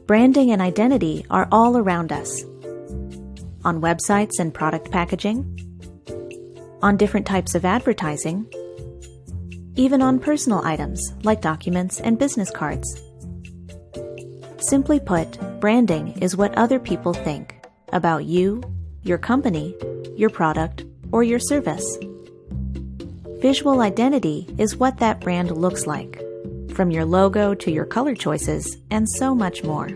Branding and identity are all around us. On websites and product packaging, on different types of advertising, even on personal items like documents and business cards. Simply put, branding is what other people think about you, your company, your product, or your service. Visual identity is what that brand looks like, from your logo to your color choices, and so much more.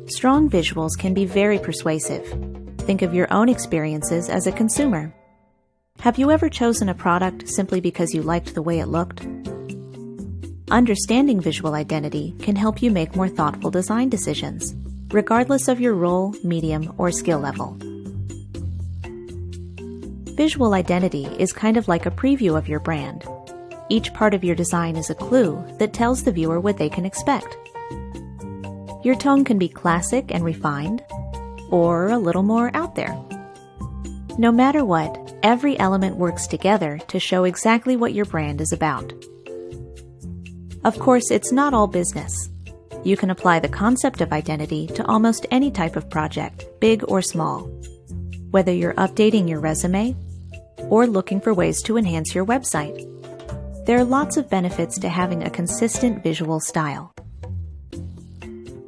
Strong visuals can be very persuasive. Think of your own experiences as a consumer. Have you ever chosen a product simply because you liked the way it looked? Understanding visual identity can help you make more thoughtful design decisions, regardless of your role, medium, or skill level. Visual identity is kind of like a preview of your brand. Each part of your design is a clue that tells the viewer what they can expect. Your tone can be classic and refined, or a little more out there. No matter what, every element works together to show exactly what your brand is about. Of course, it's not all business. You can apply the concept of identity to almost any type of project, big or small. Whether you're updating your resume or looking for ways to enhance your website, there are lots of benefits to having a consistent visual style.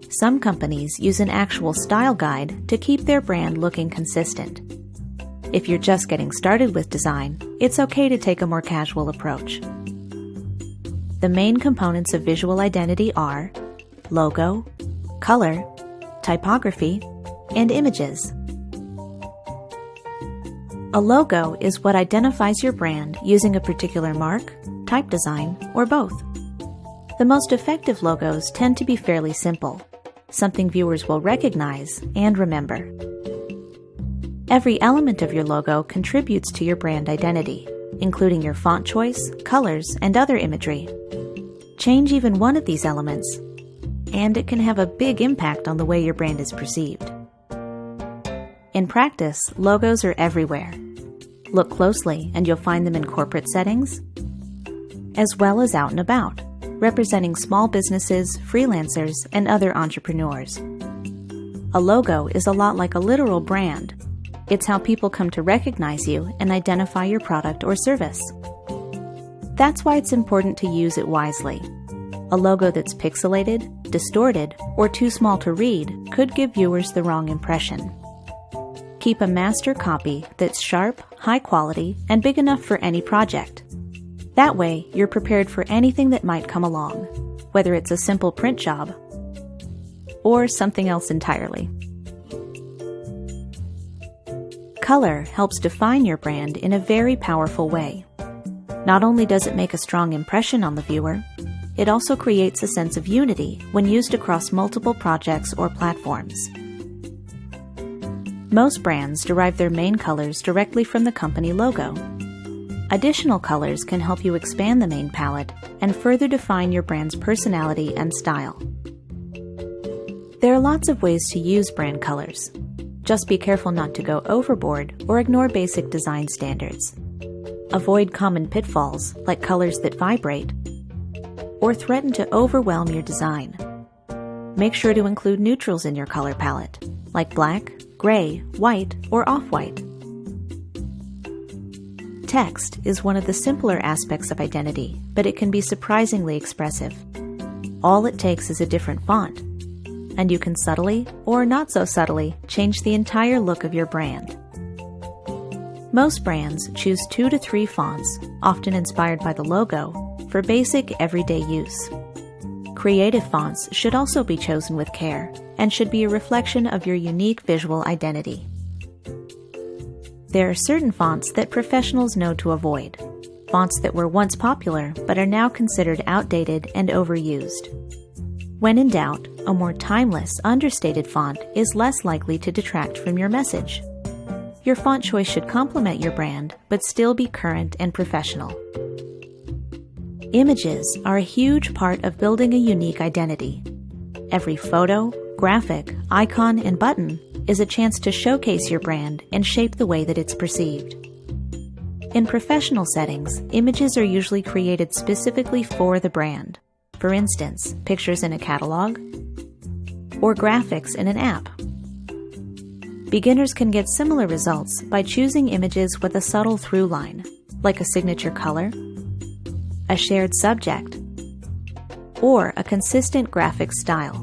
Some companies use an actual style guide to keep their brand looking consistent. If you're just getting started with design, it's okay to take a more casual approach. The main components of visual identity are logo, color, typography, and images. A logo is what identifies your brand using a particular mark, type design, or both. The most effective logos tend to be fairly simple, something viewers will recognize and remember. Every element of your logo contributes to your brand identity, including your font choice, colors, and other imagery. Change even one of these elements, and it can have a big impact on the way your brand is perceived. In practice, logos are everywhere. Look closely and you'll find them in corporate settings, as well as out and about, representing small businesses, freelancers, and other entrepreneurs. A logo is a lot like a literal brand. It's how people come to recognize you and identify your product or service. That's why it's important to use it wisely. A logo that's pixelated, distorted, or too small to read could give viewers the wrong impression. Keep a master copy that's sharp, high quality, and big enough for any project. That way, you're prepared for anything that might come along, whether it's a simple print job or something else entirely. Color helps define your brand in a very powerful way. Not only does it make a strong impression on the viewer, it also creates a sense of unity when used across multiple projects or platforms. Most brands derive their main colors directly from the company logo. Additional colors can help you expand the main palette and further define your brand's personality and style. There are lots of ways to use brand colors. Just be careful not to go overboard or ignore basic design standards. Avoid common pitfalls like colors that vibrate or threaten to overwhelm your design. Make sure to include neutrals in your color palette, like black, gray, white, or off-white. Text is one of the simpler aspects of identity, but it can be surprisingly expressive. All it takes is a different font, and you can subtly, or not so subtly, change the entire look of your brand. Most brands choose 2 to 3 fonts, often inspired by the logo, for basic everyday use. Creative fonts should also be chosen with care and should be a reflection of your unique visual identity. There are certain fonts that professionals know to avoid, fonts that were once popular but are now considered outdated and overused. When in doubt, a more timeless, understated font is less likely to detract from your message. Your font choice should complement your brand, but still be current and professional. Images are a huge part of building a unique identity. Every photo, graphic, icon, and button is a chance to showcase your brand and shape the way that it's perceived. In professional settings, images are usually created specifically for the brand. for instance, pictures in a catalog or graphics in an app. Beginners can get similar results by choosing images with a subtle through line, like a signature color, a shared subject, or a consistent graphic style.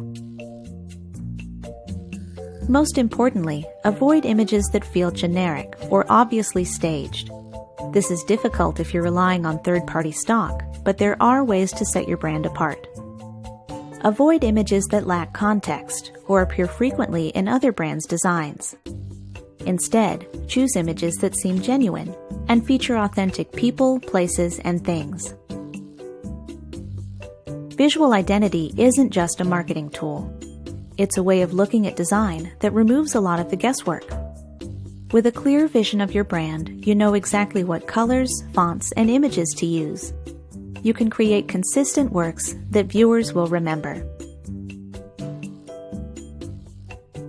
Most importantly, avoid images that feel generic or obviously staged. This is difficult if you're relying on third-party stock, but there are ways to set your brand apart. Avoid images that lack context or appear frequently in other brands' designs. Instead, choose images that seem genuine and feature authentic people, places, and things. Visual identity isn't just a marketing tool. It's a way of looking at design that removes a lot of the guesswork. With a clear vision of your brand, you know exactly what colors, fonts, and images to use. You can create consistent works that viewers will remember.